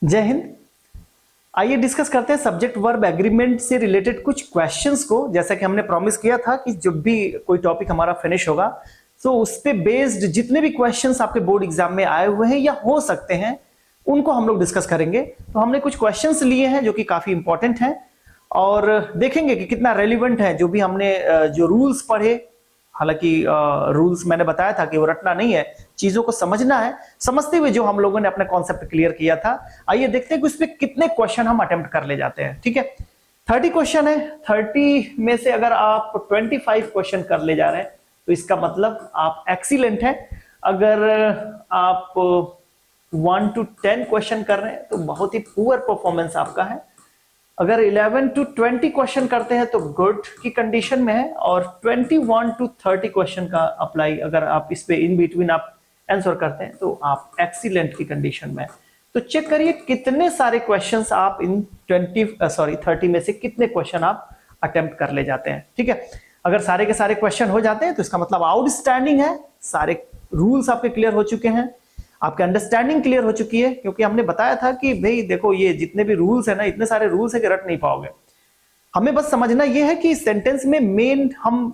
जय हिंद। आइए डिस्कस करते हैं सब्जेक्ट वर्ब एग्रीमेंट से रिलेटेड कुछ क्वेश्चंस को। जैसा कि हमने प्रॉमिस किया था कि जब भी कोई टॉपिक हमारा फिनिश होगा तो उस पे बेस्ड जितने भी क्वेश्चंस आपके बोर्ड एग्जाम में आए हुए हैं या हो सकते हैं उनको हम लोग डिस्कस करेंगे। तो हमने कुछ क्वेश्चंस लिए हैं जो कि काफी इंपॉर्टेंट हैं और देखेंगे कि कितना रेलिवेंट है जो भी हमने जो रूल्स पढ़े। हालांकि रूल्स मैंने बताया था कि वो रटना नहीं है, चीजों को समझना है, समझते हुए जो हम लोगों ने अपना कॉन्सेप्ट क्लियर किया था। आइए देखते हैं कि उस पर कितने क्वेश्चन हम अटेम्प्ट कर ले जाते हैं। ठीक है, 30 क्वेश्चन है। 30 में से अगर आप 25 क्वेश्चन कर ले जा रहे हैं तो इसका मतलब आप एक्सीलेंट हैं। अगर आप 1 to 10 क्वेश्चन कर रहे हैं तो बहुत ही पुअर परफॉर्मेंस आपका है। अगर 11 to 20 क्वेश्चन करते हैं तो गुड की कंडीशन में है, और 21 to 30 क्वेश्चन का अप्लाई अगर आप इस पे इन बिटवीन आप आंसर करते हैं तो आप एक्सीलेंट की कंडीशन में है। तो चेक करिए कितने सारे क्वेश्चंस आप इन 30 में से कितने क्वेश्चन आप अटेम्प्ट कर ले जाते हैं। ठीक है, अगर सारे के सारे क्वेश्चन हो जाते हैं तो इसका मतलब आउटस्टैंडिंग है, सारे रूल्स आपके क्लियर हो चुके हैं, आपकी अंडरस्टैंडिंग क्लियर हो चुकी है। क्योंकि हमने बताया था कि भाई देखो ये जितने भी रूल्स है ना, इतने सारे रूल्स है कि रट नहीं पाओगे। हमें बस समझना ये है कि सेंटेंस में मेन हम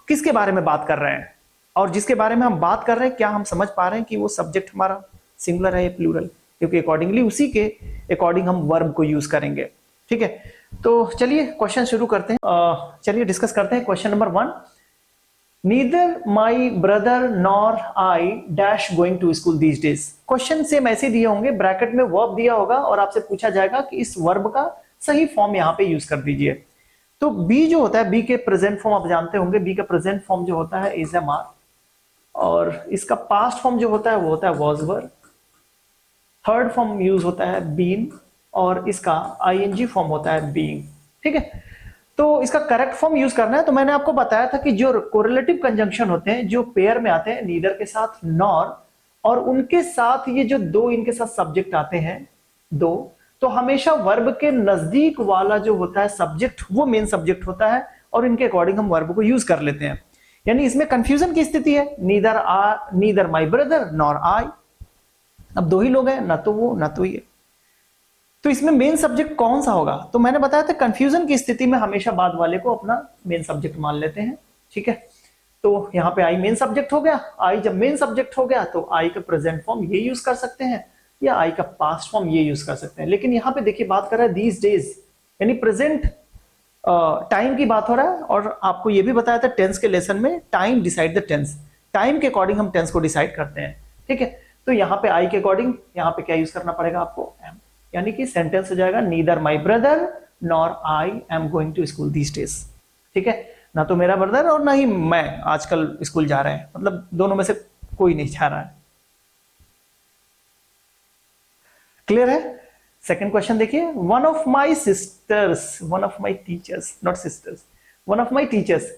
किसके बारे में बात कर रहे हैं, और जिसके बारे में हम बात कर रहे हैं क्या हम समझ पा रहे हैं कि वो सब्जेक्ट हमारा सिंगुलर है या प्लूरल, क्योंकि अकॉर्डिंगली उसी के अकॉर्डिंग हम वर्ब को यूज करेंगे। ठीक है, तो चलिए क्वेश्चन शुरू करते हैं। चलिए डिस्कस करते हैं question number 1। Neither my brother nor I dash going to school these days। Question same ऐसे दिए होंगे, ब्रैकेट में वर्ब दिया होगा और आपसे पूछा जाएगा कि इस वर्ब का सही फॉर्म यहाँ पे यूज कर दीजिए। तो बी जो होता है, बी के प्रेजेंट फॉर्म आप जानते होंगे, बी का प्रेजेंट फॉर्म जो होता है इज एम आर, और इसका पास्ट फॉर्म जो होता है वो होता है was were. Third form use होता है बीन, और इसका आईएनजी फॉर्म होता है बीइंग। ठीक है, तो इसका करेक्ट फॉर्म यूज करना है। तो मैंने आपको बताया था कि जो कोरिलेटिव कंजंक्शन होते हैं जो पेयर में आते हैं, नीदर के साथ नॉर, और उनके साथ ये जो दो इनके साथ सब्जेक्ट आते हैं दो, तो हमेशा वर्ब के नजदीक वाला जो होता है सब्जेक्ट वो मेन सब्जेक्ट होता है, और इनके अकॉर्डिंग हम वर्ब को यूज कर लेते हैं। यानी इसमें कंफ्यूजन की स्थिति है, नीदर माई ब्रदर नॉर आई। अब दो ही लोग हैं, ना तो वो ना तो ये, तो इसमें मेन सब्जेक्ट कौन सा होगा? तो मैंने बताया था कंफ्यूजन की स्थिति में हमेशा बाद वाले को अपना मेन सब्जेक्ट मान लेते हैं। ठीक है, तो यहाँ पे आई मेन सब्जेक्ट हो गया। आई जब मेन सब्जेक्ट हो गया तो आई का प्रेजेंट फॉर्म ये यूज कर सकते हैं या आई का पास्ट फॉर्म ये यूज कर सकते हैं। लेकिन यहाँ पे देखिए बात कर रहा है दीज डेज, यानी प्रेजेंट टाइम की बात हो रहा है। और आपको ये भी बताया था टेंस के लेसन में, time decide the tense, time के अकॉर्डिंग हम टेंस को डिसाइड करते हैं। ठीक है, तो यहाँ पे आई के अकॉर्डिंग यहाँ पे क्या यूज करना पड़ेगा आपको? एम, यानी कि सेंटेंस हो जाएगा neither my brother nor I am going to school these days. ठीक है, ना तो मेरा ब्रदर और ना ही मैं आजकल स्कूल जा रहे हैं, मतलब दोनों में से कोई नहीं जा रहा है। क्लियर है? सेकंड क्वेश्चन देखिए, one of my sisters, one of my teachers, not sisters, one of my teachers.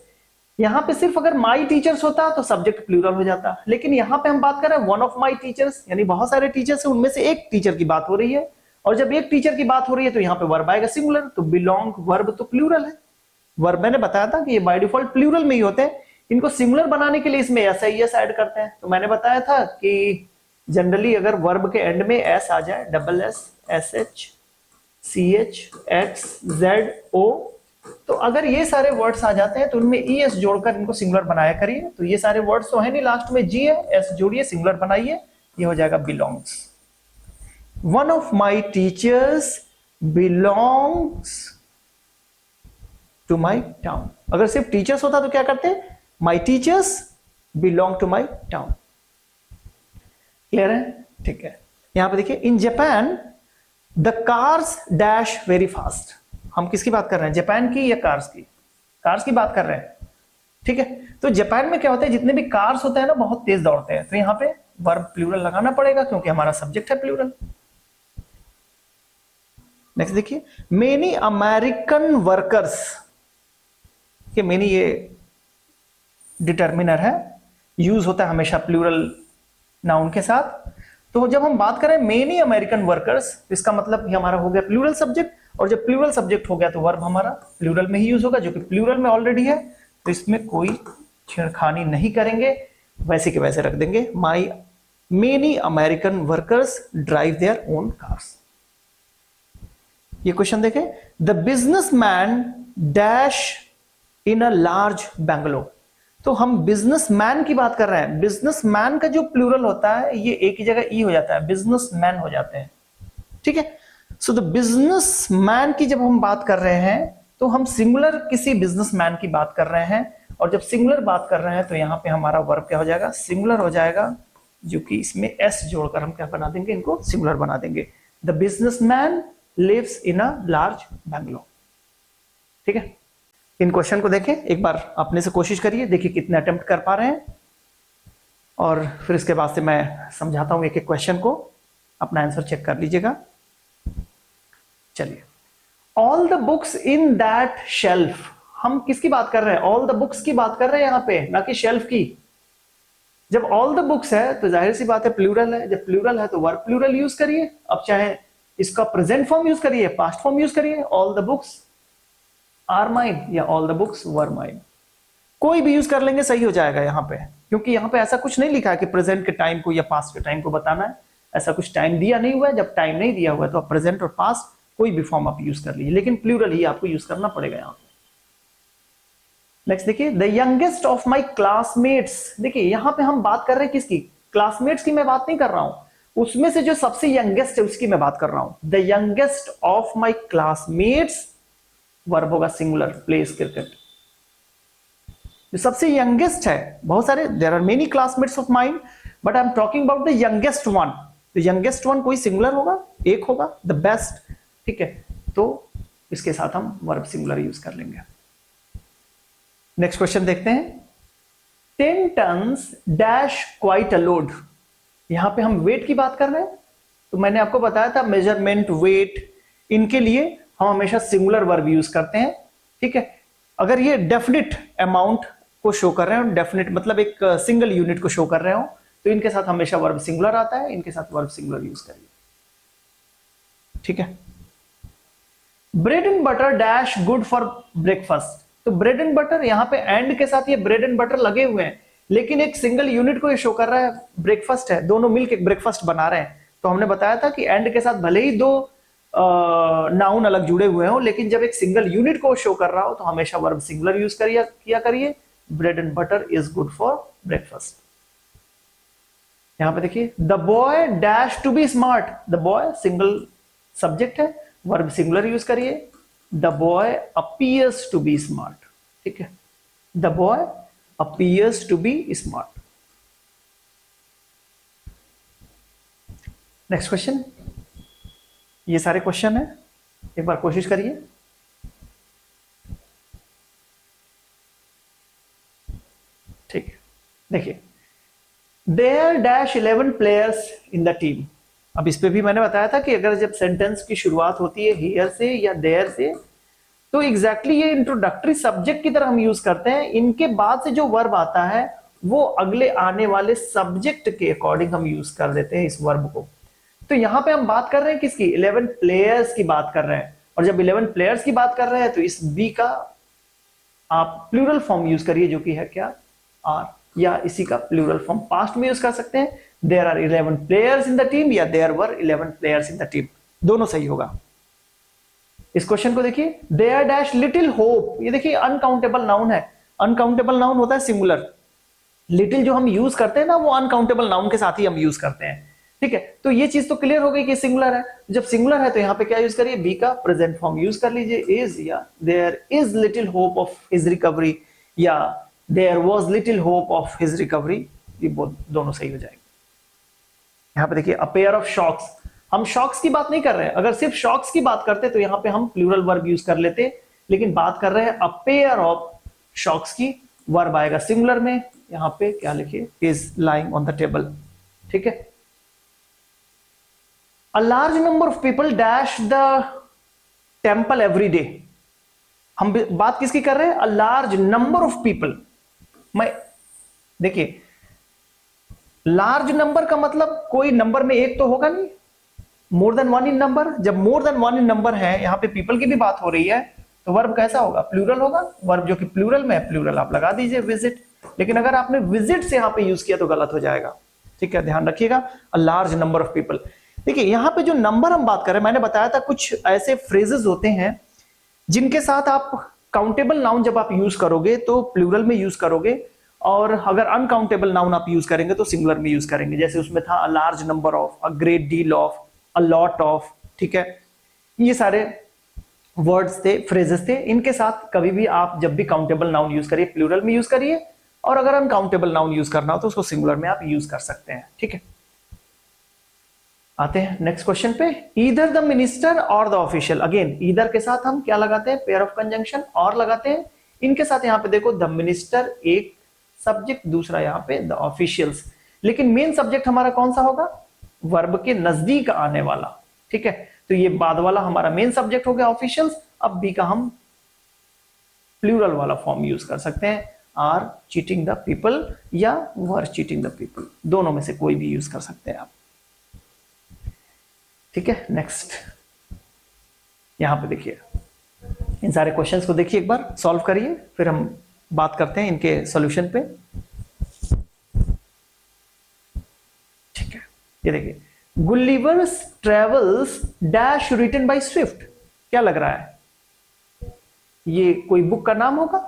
यहां पे सिर्फ अगर माई टीचर्स होता तो सब्जेक्ट प्लूरल हो जाता, लेकिन यहां पे हम बात कर रहे हैं वन ऑफ माई टीचर्स, यानी बहुत सारे टीचर्स हैं, उनमें से एक टीचर की बात हो रही है। और जब एक टीचर की बात हो रही है तो यहाँ पे वर्ब आएगा सिंगुलर, तो बिलोंग वर्ब तो प्लूरल है। वर्ब मैंने बताया था कि ये बाय डिफॉल्ट प्लूरल में ही होते हैं, इनको सिंगुलर बनाने के लिए इसमें एस आई एस ऐड करते हैं। तो मैंने बताया था कि जनरली अगर वर्ब के एंड में एस आ जाए, double S, S H, C H, X, Z, O, तो अगर ये सारे वर्ड्स आ जाते हैं तो उनमें ई एस जोड़कर इनको सिंगुलर बनाया करिए। तो ये सारे वर्ड्स तो है नहीं, लास्ट में जी है, एस जोड़िए, सिंगुलर बनाइए, ये हो जाएगा belongs. One of my teachers belongs to my town। अगर सिर्फ टीचर्स होता तो क्या करते? My teachers belong to my town। Clear है? ठीक है, यहां पे देखिए, in Japan the cars dash very fast. हम किसकी बात कर रहे हैं, जापान की या कार्स की? कार्स की बात कर रहे हैं। ठीक है, तो जापान में क्या होता है, जितने भी कार्स होते हैं ना बहुत तेज दौड़ते हैं, तो यहाँ पे वर्ब प्लूरल लगाना पड़ेगा क्योंकि हमारा सब्जेक्ट है प्लूरल। नेक्स्ट देखिए, मेनी अमेरिकन वर्कर्स, के मेनी ये डिटर्मिनर है, यूज होता है हमेशा प्लूरल नाउन के साथ। तो जब हम बात करें मेनी अमेरिकन वर्कर्स, तो इसका मतलब ये हमारा हो गया प्लूरल सब्जेक्ट, और जब प्लूरल सब्जेक्ट हो गया तो वर्ब हमारा प्लूरल में ही यूज होगा, जो कि प्लूरल में ऑलरेडी है, तो इसमें कोई छेड़खानी नहीं करेंगे, वैसे के वैसे रख देंगे। My many American workers drive their own cars. ये क्वेश्चन देखें, the businessman dash in a large bungalow. तो हम बिजनेसमैन की बात कर रहे हैं, बिजनेसमैन का जो प्लूरल होता है ये एक ही जगह ई हो जाता है, बिजनेसमैन हो जाते हैं, ठीक है। सो द बिजनेसमैन की जब हम बात कर रहे हैं तो हम सिंगुलर किसी बिजनेसमैन की बात कर रहे हैं, और जब सिंगुलर बात कर रहे हैं तो यहां पे हमारा वर्ब क्या हो जाएगा, सिंगुलर हो जाएगा, जो कि इसमें एस जोड़कर हम क्या बना देंगे, इनको सिंगुलर बना देंगे। The businessman lives in a large bungalow, ठीक है। इन क्वेश्चन को देखें एक बार, अपने से कोशिश करिए, देखिए कितने अटेम्प्ट कर पा रहे हैं, और फिर इसके बाद से मैं समझाता हूं एक एक क्वेश्चन को, अपना आंसर चेक कर लीजिएगा। चलिए, all the books in that shelf, हम किसकी बात कर रहे हैं, ऑल द बुक्स की बात कर रहे हैं यहां पे, ना कि शेल्फ की। जब ऑल द बुक्स है तो जाहिर सी बात है प्लूरल है, जब प्लूरल है तो वर्ब प्लूरल यूज करिए। अब चाहे इसका प्रेजेंट फॉर्म यूज करिए, पास्ट फॉर्म यूज करिए, all the books are mine या all the books were mine, कोई भी यूज कर लेंगे सही हो जाएगा यहां पे, क्योंकि यहां पे ऐसा कुछ नहीं लिखा है कि प्रेजेंट के टाइम को या पास्ट के टाइम को बताना है, ऐसा कुछ टाइम दिया नहीं हुआ है। जब टाइम नहीं दिया हुआ है तो आप प्रेजेंट और पास्ट कोई भी फॉर्म आप यूज कर लीजिए, लेकिन प्लूरल ही आपको यूज करना पड़ेगा यहां पे। नेक्स्ट देखिए, the youngest of my classmates, देखिए यहां पे हम बात कर रहे हैं किसकी, क्लासमेट्स की मैं बात नहीं कर रहा हूं, उसमें से जो सबसे यंगेस्ट है उसकी मैं बात कर रहा हूं। The youngest of my classmates, verb होगा सिंगुलर, प्लेस क्रिकेट। जो सबसे यंगेस्ट है, बहुत सारे, there are many classmates of mine, but I am talking about the youngest one. The youngest one कोई सिंगुलर होगा, एक होगा, द बेस्ट, ठीक है। तो इसके साथ हम वर्ब सिंगुलर यूज कर लेंगे। नेक्स्ट क्वेश्चन देखते हैं, 10 tons dash quite a load. यहां पे हम वेट की बात कर रहे हैं, तो मैंने आपको बताया था मेजरमेंट, वेट, इनके लिए हम हमेशा सिंगुलर वर्ब यूज करते हैं, ठीक है। अगर ये डेफिनिट अमाउंट को शो कर रहे हो, डेफिनिट मतलब एक सिंगल यूनिट को शो कर रहे हो, तो इनके साथ हमेशा वर्ब सिंगुलर आता है, इनके साथ वर्ब सिंगुलर यूज करिए, ठीक है। Bread and butter dash good for breakfast. तो ब्रेड एंड बटर, यहां पे एंड के साथ ये ब्रेड एंड बटर लगे हुए हैं, लेकिन एक सिंगल यूनिट को ये शो कर रहा है ब्रेकफास्ट है, दोनों मिलकर एक ब्रेकफास्ट बना रहे हैं। तो हमने बताया था कि एंड के साथ भले ही दो नाउन अलग जुड़े हुए हो, लेकिन जब एक सिंगल यूनिट को शो कर रहा हो तो हमेशा वर्ब सिंगुलर यूज किया करिए। Bread and butter is good for breakfast. यहां पे देखिए, the boy dash to be smart. The boy single subject है, वर्ब सिंगुलर यूज करिए। The boy appears to be smart, ठीक है। The boy appears to be smart. Next question, ये सारे question है, एक बार कोशिश करिए। ठीक है, देखिए, there dash 11 players in the team. अब इस पे भी मैंने बताया था कि अगर जब सेंटेंस की शुरुआत होती है हियर से या देयर से, तो एग्जैक्टली ये इंट्रोडक्टरी सब्जेक्ट की तरह हम यूज करते हैं। इनके बाद से जो वर्ब आता है वो अगले आने वाले सब्जेक्ट के अकॉर्डिंग हम यूज कर देते हैं इस वर्ब को। तो यहां पे हम बात कर रहे हैं किसकी, 11 प्लेयर्स की बात कर रहे हैं, और जब 11 प्लेयर्स की बात कर रहे हैं तो इस बी का आप प्लूरल फॉर्म यूज करिए, जो कि है क्या, आर, या इसी का प्लूरल फॉर्म पास्ट में यूज कर सकते हैं, there are 11 players in the team, या there were 11 players in the team, दोनों सही होगा। इस क्वेश्चन को देखिए, देयर डैश लिटिल होप। ये देखिए अनकाउंटेबल नाउन है, अनकाउंटेबल नाउन होता है सिंगुलर, लिटिल जो हम यूज करते हैं ना वो अनकाउंटेबल नाउन के साथ ही हम यूज करते हैं, ठीक है। तो ये चीज तो क्लियर हो गई कि सिंगुलर है। जब सिंगुलर है तो यहां पे क्या यूज करिए, बी का प्रेजेंट फॉर्म यूज कर लीजिए, इज, या there is little hope of his recovery, या there was little hope of his recovery, ये दोनों सही हो जाएंगे। यहां पे देखिए, अ पेयर ऑफ शॉक्स, हम शॉक्स की बात नहीं कर रहे हैं, अगर सिर्फ शॉक्स की बात करते तो यहां पे हम प्लूरल वर्ब यूज कर लेते, लेकिन बात कर रहे हैं अ पेयर ऑफ शॉक्स की, वर्ब आएगा सिंगुलर में, यहां पे क्या लिखिए, is lying on the table, ठीक है। A large number of people dash the temple every day। हम बात किसकी कर रहे हैं, a large number of people। मैं देखिए, लार्ज नंबर का मतलब कोई नंबर में एक तो होगा नहीं, more than one in number. जब more than one in number है, यहां पे पीपल की भी बात हो रही है, तो वर्ब कैसा होगा, प्लूरल होगा। वर्ब जो कि प्लूरल में है, प्लूरल आप लगा दीजिए विजिट, लेकिन अगर आपने विजिट से यहां पे यूज किया तो गलत हो जाएगा, ठीक है, ध्यान रखिएगा। A large number of people, देखिए यहाँ पे जो नंबर हम बात कर रहे हैं, मैंने बताया था कुछ ऐसे फ्रेजेस होते हैं जिनके साथ आप काउंटेबल नाउन जब आप यूज करोगे तो प्लूरल में यूज करोगे, और अगर अनकाउंटेबल नाउन आप यूज करेंगे तो सिंगुलर में यूज करेंगे। जैसे उसमें था a large number of, a great deal of, a lot of, ठीक है। ये सारे वर्ड्स थे, फ्रेजेस थे, इनके साथ कभी भी आप जब भी काउंटेबल नाउन यूज करिए प्लूरल में यूज करिए, और अगर अनकाउंटेबल नाउन यूज करना हो तो उसको सिंगुलर में आप यूज कर सकते हैं, ठीक है। आते हैं नेक्स्ट क्वेश्चन पे, ईदर द मिनिस्टर और द ऑफिशियल। अगेन ईदर के साथ हम क्या लगाते हैं, पेयर ऑफ कंजंक्शन और लगाते हैं। इनके साथ यहां पे देखो द मिनिस्टर एक सब्जेक्ट, दूसरा यहां पे द ऑफिशियल्स, लेकिन मेन सब्जेक्ट हमारा कौन सा होगा, वर्ब के नजदीक आने वाला, ठीक है। तो ये बाद वाला हमारा मेन सब्जेक्ट हो गया ऑफिशियल्स। अब बी का हम प्लूरल वाला फॉर्म यूज कर सकते हैं, आर चीटिंग द पीपल या वर चीटिंग द पीपल, दोनों में से कोई भी यूज कर सकते हैं आप, ठीक है। नेक्स्ट यहां पे देखिए, इन सारे क्वेश्चंस को देखिए, एक बार सॉल्व करिए, फिर हम बात करते हैं इनके सॉल्यूशन पे, ठीक है। ये देखिए, Gulliver's travels dash written by Swift, क्या लग रहा है, ये कोई बुक का नाम होगा।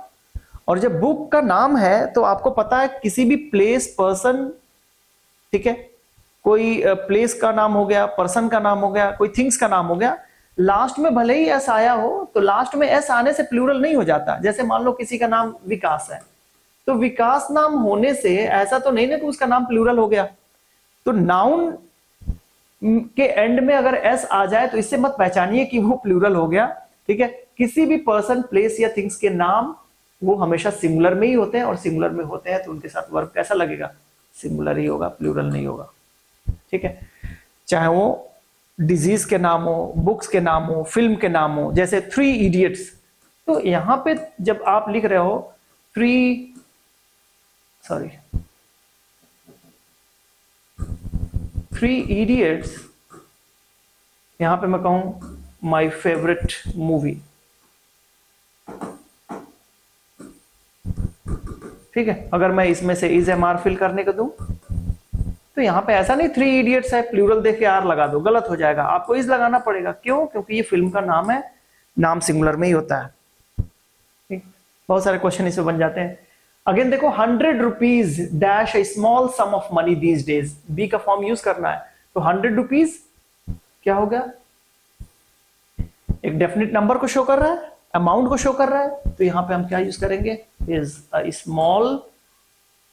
और जब बुक का नाम है तो आपको पता है किसी भी प्लेस, पर्सन, ठीक है, कोई प्लेस का नाम हो गया, पर्सन का नाम हो गया, कोई थिंग्स का नाम हो गया, लास्ट में भले ही एस आया हो तो लास्ट में एस आने से प्लूरल नहीं हो जाता। जैसे मान लो किसी का नाम विकास है, तो विकास नाम होने से ऐसा तो नहीं ना कि उसका नाम प्लूरल हो गया। तो नाउन के एंड में अगर एस आ जाए तो इससे मत पहचानिए कि वो प्लूरल हो गया, ठीक है। किसी भी पर्सन, प्लेस या थिंग्स के नाम वो हमेशा सिंगुलर में ही होते हैं, और सिंगुलर में होते हैं तो उनके साथ वर्ब कैसा लगेगा, सिंगुलर ही होगा, प्लूरल नहीं होगा, ठीक है। चाहे वो डिजीज के नाम हो, बुक्स के नाम हो, फिल्म के नाम हो, जैसे 3 इडियट्स, तो यहां पे जब आप लिख रहे हो 3 इडियट्स, यहां पे मैं कहूं माय फेवरेट मूवी, ठीक है। अगर मैं इसमें से इज एम आर फिल करने को दूं तो यहां पे ऐसा नहीं 3 इडियट्स है, प्लूरल देख के आर लगा दो, गलत हो जाएगा, आपको इज लगाना पड़ेगा। क्यों, क्योंकि ये फिल्म का नाम है, नाम सिंगुलर में ही होता है, ठीक। बहुत सारे क्वेश्चन इसमें बन जाते हैं। अगेन देखो, 100 rupees dash a small sum of money these days, be का फॉर्म यूज करना है, तो 100 रुपीज क्या हो गया, एक डेफिनेट नंबर को शो कर रहा है, अमाउंट को शो कर रहा है, तो यहां पे हम क्या यूज करेंगे, is a small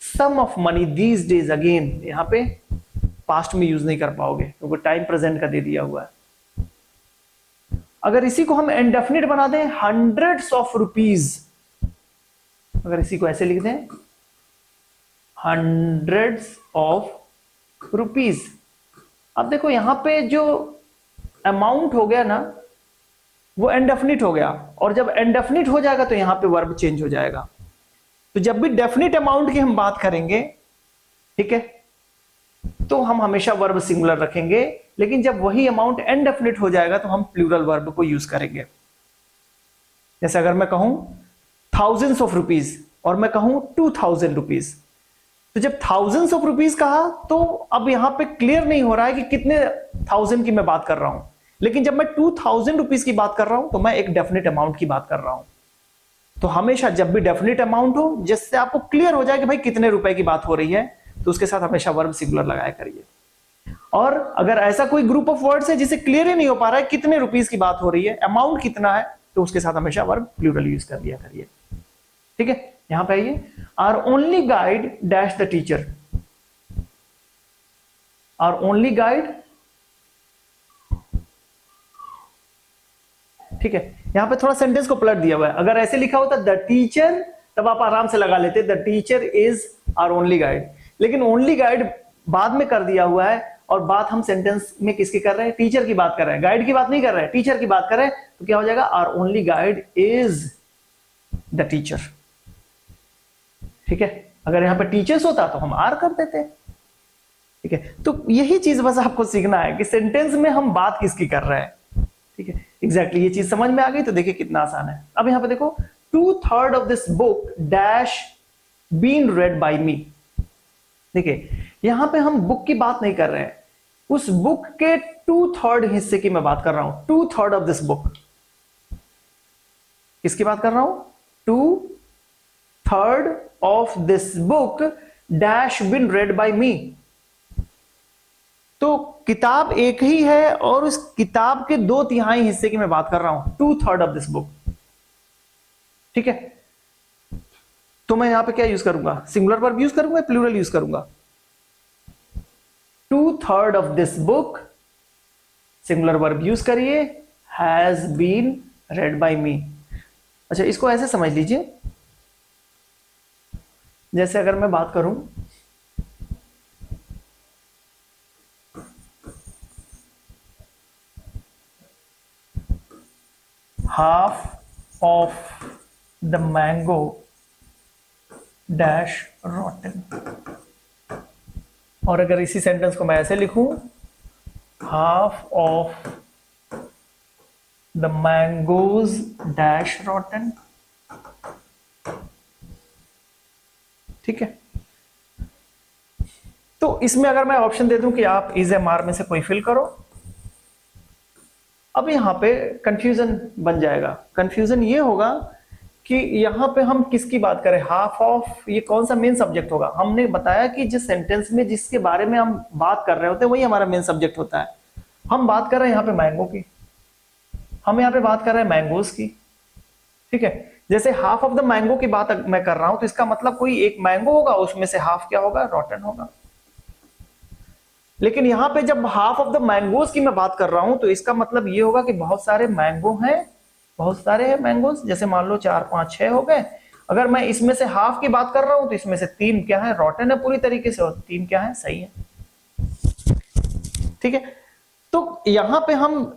sum of money these days. Again यहां पे पास्ट में यूज नहीं कर पाओगे क्योंकि टाइम प्रेजेंट का दे दिया हुआ है। अगर इसी को हम इंडेफिनिट बना दें, हंड्रेड्स ऑफ रुपीज, अगर इसी को ऐसे लिख दें हंड्रेड्स ऑफ रुपीज, अब देखो यहां पे जो अमाउंट हो गया ना वो इंडेफिनिट हो गया, और जब इंडेफिनिट हो जाएगा तो यहां पे वर्ब चेंज हो जाएगा। तो जब भी डेफिनिट अमाउंट की हम बात करेंगे, ठीक है, तो हम हमेशा वर्ब सिंगुलर रखेंगे, लेकिन जब वही अमाउंट इनडेफिनिट हो जाएगा तो हम प्लूरल वर्ब को यूज करेंगे। जैसे अगर मैं कहूं थाउजेंड्स ऑफ रुपीज और मैं कहूं 2000 रुपीज, तो जब थाउजेंड्स ऑफ रुपीज कहा तो अब यहां पे क्लियर नहीं हो रहा है कि कितने थाउजेंड की मैं बात कर रहा हूं, लेकिन जब मैं 2000 रुपीज की बात कर रहा हूं तो मैं एक डेफिनेट अमाउंट की बात कर रहा हूं। तो हमेशा जब भी डेफिनेट अमाउंट हो जिससे आपको क्लियर हो जाए कि भाई कितने रुपए की बात हो रही है, तो उसके साथ हमेशा वर्ब सिंगुलर लगाया करिए। और अगर ऐसा कोई ग्रुप ऑफ वर्ड्स है जिसे क्लियर ही नहीं हो पा रहा है कितने रुपीस की बात हो रही है, अमाउंट कितना है, तो उसके साथ हमेशा वर्ब प्लूरल यूज कर लिया करिए, ठीक है। यहां पे आइए, are only guide dash the teacher, are only guide, ठीक है। यहां पे थोड़ा सेंटेंस को पलट दिया हुआ है, अगर ऐसे लिखा होता द टीचर तब आप आराम से लगा लेते the teacher is our only guide, लेकिन ओनली गाइड बाद में कर दिया हुआ है, और बात हम सेंटेंस में किसकी कर रहे हैं, टीचर की बात कर रहे हैं, गाइड की बात नहीं कर रहे हैं, टीचर की बात कर रहे हैं, तो क्या हो जाएगा, our only guide is the teacher, ठीक है। अगर यहां पे टीचर्स होता तो हम आर कर देते, ठीक है। तो यही चीज बस आपको सीखना है कि सेंटेंस में हम बात किसकी कर रहे हैं, ठीक है। एग्जैक्टली ये चीज समझ में आ गई तो देखिए कितना आसान है। अब यहां पे देखो 2/3 of this book dash been read by me, देखिए यहां पे हम बुक की बात नहीं कर रहे हैं, उस बुक के 2/3 हिस्से की मैं बात कर रहा हूं, 2/3 ऑफ दिस बुक। किसकी बात कर रहा हूं? 2/3 of this book dash been read by me. तो किताब एक ही है और उस किताब के 2/3 हिस्से की मैं बात कर रहा हूं, 2/3 ऑफ दिस बुक। ठीक है, तो मैं यहां पे क्या यूज करूंगा? सिंगुलर वर्ब यूज करूंगा, प्लूरल यूज करूंगा? 2/3 of this book, singular verb use करिए, हैज बीन रेड बाय मी। अच्छा, इसको ऐसे समझ लीजिए, जैसे अगर मैं बात करूं half of the mango dash rotten, और अगर इसी सेंटेंस को मैं ऐसे लिखूं, half of the mangoes dash rotten। ठीक है, तो इसमें अगर मैं ऑप्शन दे दूं कि आप इज एम आर में से कोई फिल करो, अब यहां पे कंफ्यूजन बन जाएगा। कंफ्यूजन ये होगा कि यहां पे हम किसकी बात करें? हाफ ऑफ, ये कौन सा मेन सब्जेक्ट होगा? हमने बताया कि जिस सेंटेंस में जिसके बारे में हम बात कर रहे होते हैं वही हमारा मेन सब्जेक्ट होता है। हम बात कर रहे हैं यहाँ पे मैंगो की, हम यहाँ पे बात कर रहे हैं मैंगोज की। ठीक है, जैसे हाफ ऑफ द मैंगो की बात मैं कर रहा हूं तो इसका मतलब कोई एक मैंगो होगा, उसमें से हाफ क्या होगा? रॉटन होगा। लेकिन यहां पे जब हाफ ऑफ द मैंगोज की मैं बात कर रहा हूं तो इसका मतलब ये होगा कि बहुत सारे मैंगो हैं, बहुत सारे हैं मैंगोज, जैसे मान लो 4, 5, 6 हो गए। अगर मैं इसमें से हाफ की बात कर रहा हूं तो इसमें से 3 क्या है? रॉटन है पूरी तरीके से, और 3 क्या है? सही है। ठीक है, तो यहां पे हम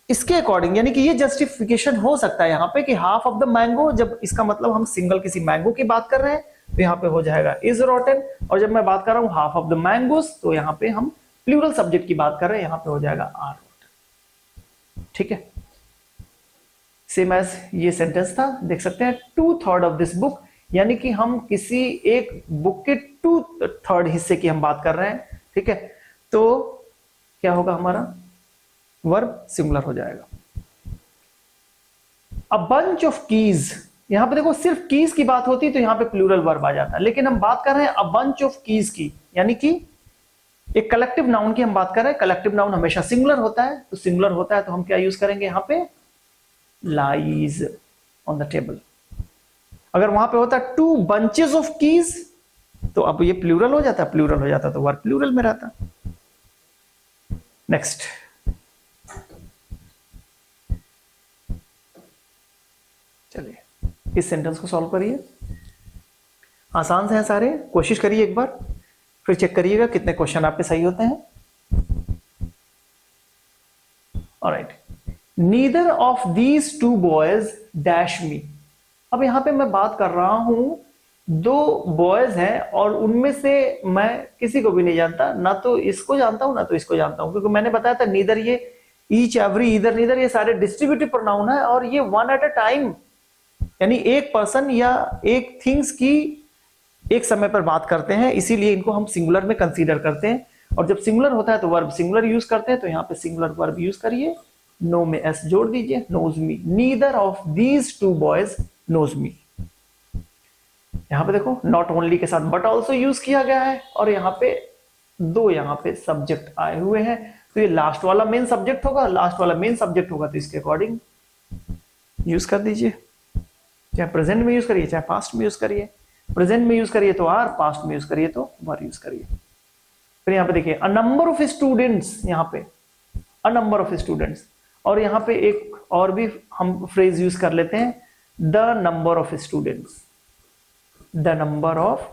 इसके अकॉर्डिंग, यानी कि ये जस्टिफिकेशन हो सकता है यहां पे कि हाफ ऑफ द मैंगो, जब इसका मतलब हम सिंगल किसी मैंगो की बात कर रहे हैं तो यहां पे हो जाएगा इज रॉटन, और जब मैं बात कर रहा हूं हाफ ऑफ द मैंगोज तो यहां पे हम प्लूरल सब्जेक्ट की बात कर रहे हैं, यहां पे हो जाएगा आर रॉटन। ठीक है, सेम एज ये सेंटेंस था, देख सकते हैं 2/3 ऑफ दिस बुक, यानी कि हम किसी एक बुक के 2/3 हिस्से की हम बात कर रहे हैं। ठीक है, तो क्या होगा हमारा? वर्ब सिंगुलर हो जाएगा। अ बंच ऑफ कीज, यहां पे देखो सिर्फ कीज की बात होती तो यहां पे प्लूरल वर्ब आ जाता है, लेकिन हम बात कर रहे हैं अ बंच ऑफ कीज की, यानी कि एक कलेक्टिव नाउन की हम बात कर रहे हैं। कलेक्टिव नाउन हमेशा सिंगुलर होता है, तो सिंगुलर होता है तो हम क्या यूज करेंगे यहां पे? Lies on the table. अगर वहां पे होता 2 बंचेस ऑफ कीज तो अब ये प्लूरल हो जाता, प्लूरल हो जाता तो वर्ब प्लूरल में रहता। नेक्स्ट, चलिए इस सेंटेंस को सॉल्व करिए। आसान से हैं सारे, कोशिश करिए एक बार, फिर चेक करिएगा कितने क्वेश्चन आपके सही होते हैं। Alright, neither of these 2 boys dash मी। अब यहां पे मैं बात कर रहा हूं 2 बॉयज हैं और उनमें से मैं किसी को भी नहीं जानता, ना तो इसको जानता हूं ना तो इसको जानता हूं, क्योंकि मैंने बताया था नीदर, ये ईच, एवरी, इधर, नीदर, ये सारे डिस्ट्रीब्यूटिव प्रोनाउन है और ये वन एट अ टाइम, यानी एक पर्सन या एक थिंग्स की एक समय पर बात करते हैं, इसीलिए इनको हम सिंगुलर में कंसीडर करते हैं। और जब सिंगुलर होता है तो वर्ब सिंगुलर यूज करते हैं, तो यहां पे सिंगुलर वर्ब यूज करिए, नो में एस जोड़ दीजिए, knows me. Neither of these 2 boys knows me. यहां पे देखो नॉट ओनली के साथ बट ऑल्सो यूज किया गया है, और यहां पे 2 यहां पे सब्जेक्ट आए हुए हैं, तो ये लास्ट वाला मेन सब्जेक्ट होगा, लास्ट वाला मेन सब्जेक्ट होगा तो इसके अकॉर्डिंग यूज कर दीजिए। चाहे प्रेजेंट में यूज करिए चाहे पास्ट में यूज करिए, प्रेजेंट में यूज करिए तो आर, पास्ट में यूज करिए तो वर यूज करिए। फिर यहां पे देखिए अ नंबर ऑफ स्टूडेंट्स, यहां पे अ नंबर ऑफ स्टूडेंट्स, और यहां पे एक और भी हम फ्रेज यूज कर लेते हैं, the number of students, the number of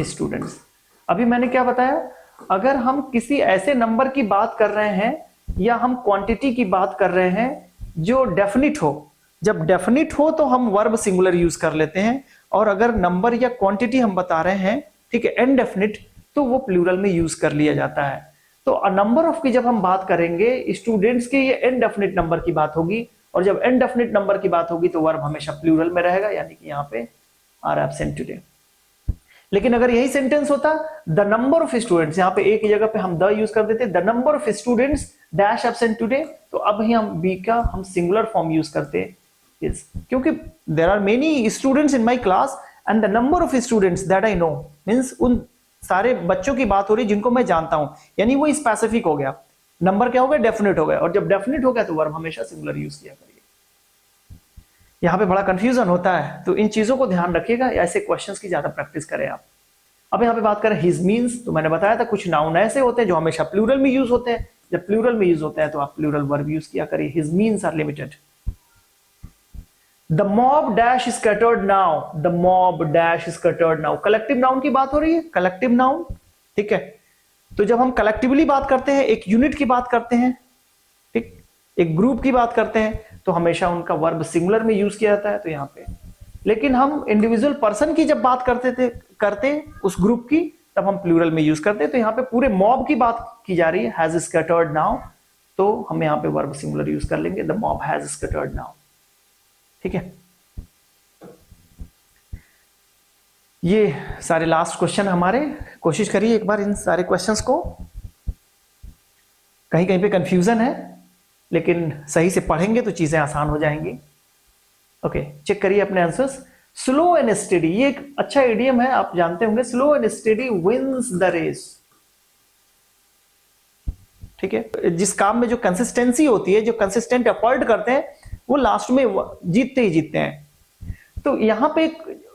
students. अभी मैंने क्या बताया? अगर हम किसी ऐसे नंबर की बात कर रहे हैं या हम क्वांटिटी की बात कर रहे हैं जो डेफिनिट हो, जब डेफिनिट हो तो हम वर्ब सिंगुलर यूज कर लेते हैं, और अगर नंबर या क्वांटिटी हम बता रहे हैं, ठीक है, इनडेफिनिट, तो वो प्लूरल में यूज कर लिया जाता है। तो अ नंबर ऑफ की जब हम बात करेंगे स्टूडेंट्स की, ये इनडेफिनिट नंबर की बात होगी, और जब इनडेफिनिट नंबर की बात होगी तो वर्ब हमेशा प्लूरल में रहेगा, यानी कि यहाँ पे आर एब्सेंट टुडे। लेकिन अगर यही सेंटेंस होता द नंबर ऑफ स्टूडेंट्स, यहाँ पे एक ही जगह पे हम द यूज कर देते, the number of students dash absent today, तो अब ही हम बी का हम सिंगुलर फॉर्म यूज करते इज, क्योंकि there are many students in my class and the number of students that I know, means उन सारे बच्चों की बात हो रही जिनको मैं जानता हूं, यानी वो स्पेसिफिक हो गया। नंबर क्या हो गया, डेफिनेट हो गया, और जब डेफिनेट हो गया तो वर्ब हमेशा सिंगुलर यूज किया करिए। यहाँ पे बड़ा कंफ्यूजन होता है, तो इन चीजों को ध्यान रखिएगा, ऐसे क्वेश्चंस की ज्यादा प्रैक्टिस करें आप। अब यहाँ पे बात करें हिज मीन्स, तो मैंने बताया था कुछ नाउन ऐसे होते हैं जो हमेशा प्लूरल में यूज होते हैं, जब प्लूरल में यूज होते हैं तो आप प्लूरल वर्ब यूज किया करिए। His means are limited. The mob dash scattered now, the mob dash scattered now, collective noun की बात हो रही है, कलेक्टिव नाउन, ठीक है। तो जब हम कलेक्टिवली बात करते हैं, एक यूनिट की बात करते हैं, ठीक, एक ग्रुप की बात करते हैं, तो हमेशा उनका वर्ब सिंगुलर में यूज किया जाता है, तो यहाँ पे। लेकिन हम इंडिविजुअल पर्सन की जब बात करते उस ग्रुप की, तब हम प्लूरल में यूज करते, तो यहाँ पे पूरे मॉब की बात की जा रही है, हैज स्कैटर्ड नाउ, तो हम यहाँ पे वर्ब सिंगुलर यूज कर लेंगे, the mob has scattered now, ठीक है। ये सारे लास्ट क्वेश्चन हमारे, कोशिश करिए एक बार इन सारे क्वेश्चंस को, कहीं कहीं पे कंफ्यूजन है, लेकिन सही से पढ़ेंगे तो चीजें आसान हो जाएंगी। ओके, चेक करिए अपने आंसर्स। स्लो एंड स्टेडी, ये एक अच्छा इडियम है, आप जानते होंगे, slow and steady wins the race, ठीक है। जिस काम में जो कंसिस्टेंसी होती है, जो कंसिस्टेंट एफर्ट करते हैं, वो लास्ट में जीतते ही जीतते हैं। तो यहां पे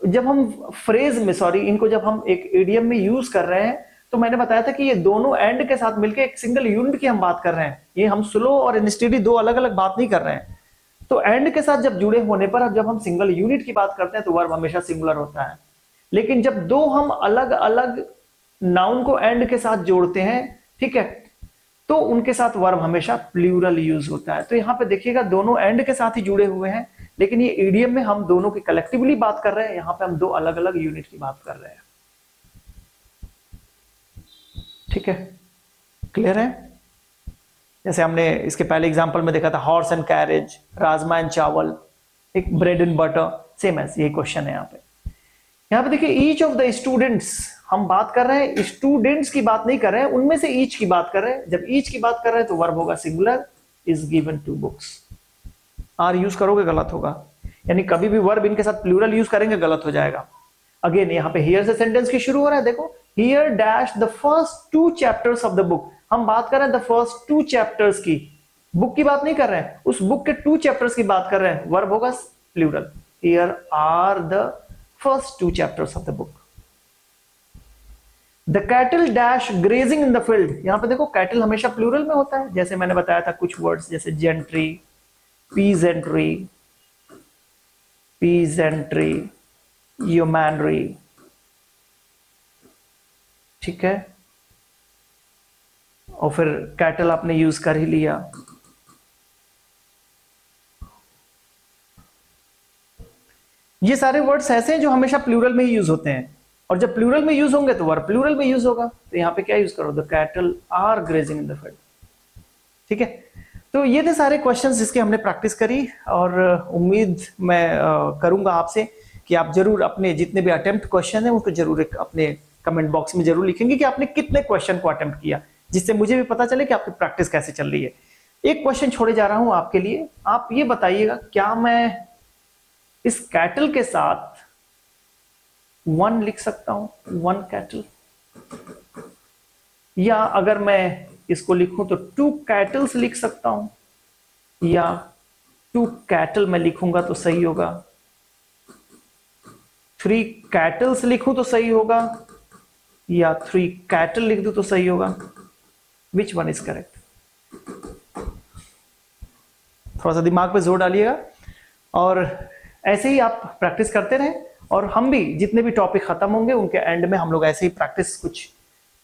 जब हम फ्रेज में, सॉरी, इनको जब हम एक इडियम में यूज कर रहे हैं, तो मैंने बताया था कि ये दोनों एंड के साथ मिलकर एक सिंगल यूनिट की हम बात कर रहे हैं, ये हम स्लो और स्टेडी दो अलग अलग बात नहीं कर रहे हैं। तो एंड के साथ जब जुड़े होने पर, जब हम सिंगल यूनिट की बात करते हैं, तो वर्ब हमेशा सिंगुलर होता है। लेकिन जब दो हम अलग अलग नाउन को एंड के साथ जोड़ते हैं, ठीक है, तो उनके साथ वर्ब हमेशा प्लूरल यूज होता है। तो यहां पे देखिएगा दोनों एंड के साथ ही जुड़े हुए हैं, लेकिन ये ईडीएम में हम दोनों की कलेक्टिवली बात कर रहे हैं, यहां पे हम दो अलग अलग यूनिट की बात कर रहे हैं, ठीक है, क्लियर है। जैसे हमने इसके पहले एग्जांपल में देखा था horse and carriage, rajma and चावल, एक ब्रेड एंड बटर, सेम ऐसे ये क्वेश्चन है यहाँ पे। यहाँ पे देखिए ईच ऑफ द स्टूडेंट्स, हम बात कर रहे हैं स्टूडेंट्स की बात नहीं कर रहे हैं, उनमें से ईच की बात कर रहे हैं। जब ईच की बात कर रहे हैं तो वर्ब होगा singular, is given 2 books. Are use करोगे गलत होगा, यानी कभी भी वर्ब इनके साथ प्लूरल यूज करेंगे गलत हो जाएगा। अगेन यहाँ पे हियर से सेंटेंस की शुरू हो रहा है, देखो here dash the first 2 chapters of the book, हम बात कर रहे हैं द फर्स्ट 2 चैप्टर्स की, बुक की बात नहीं कर रहे हैं, उस बुक के 2 चैप्टर्स की बात कर रहे हैं, वर्ब होगा plural, here are the first 2 chapters of the book. The cattle dash grazing in the field, यहां पे देखो कैटल हमेशा प्लूरल में होता है, जैसे मैंने बताया था कुछ वर्ड्स जैसे जेंट्री, पीजेंट्री, पीजेंट्री, ह्यूमैनरी, ठीक है, और फिर कैटल आपने यूज कर ही लिया। ये सारे वर्ड्स ऐसे हैं जो हमेशा प्लूरल में ही यूज होते हैं, और जब प्लूरल में यूज होंगे तो वर्ब प्लूरल में यूज होगा। तो यहां पे क्या यूज करो, the cattle are grazing in the field, ठीक है। तो ये थे सारे क्वेश्चंस जिसकी हमने प्रैक्टिस करी, और उम्मीद मैं करूंगा आपसे कि आप जरूर अपने जितने भी अटेम्प्ट क्वेश्चन है उनको जरूर एक अपने कमेंट बॉक्स में जरूर लिखेंगे कि आपने कितने क्वेश्चन को अटेम्प्ट किया, जिससे मुझे भी पता चले कि आपकी प्रैक्टिस कैसे चल रही है। एक क्वेश्चन छोड़े जा रहा हूं आपके लिए, आप ये बताइएगा, क्या मैं इस कैटल के साथ 1 लिख सकता हूं, 1 कैटल, या अगर मैं इसको लिखूं तो 2 कैटल्स लिख सकता हूं, या 2 कैटल मैं लिखूंगा तो सही होगा, 3 कैटल्स लिखूं तो सही होगा, या 3 कैटल लिख दूं तो सही होगा, विच वन इज करेक्ट? थोड़ा सा दिमाग पे जोर डालिएगा, और ऐसे ही आप प्रैक्टिस करते रहें, और हम भी जितने भी टॉपिक खत्म होंगे उनके एंड में हम लोग ऐसे ही प्रैक्टिस, कुछ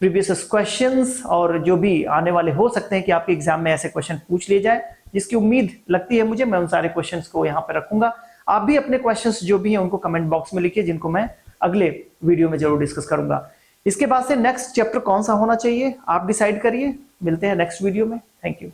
प्रीवियस क्वेश्चंस और जो भी आने वाले हो सकते हैं कि आपके एग्जाम में ऐसे क्वेश्चन पूछ लिए जाए, जिसकी उम्मीद लगती है मुझे, मैं उन सारे क्वेश्चंस को यहाँ पे रखूंगा। आप भी अपने क्वेश्चंस जो भी हैं उनको कमेंट बॉक्स में लिखिए, जिनको मैं अगले वीडियो में जरूर डिस्कस करूंगा। इसके बाद से नेक्स्ट चैप्टर कौन सा होना चाहिए आप डिसाइड करिए। मिलते हैं नेक्स्ट वीडियो में। Thank you.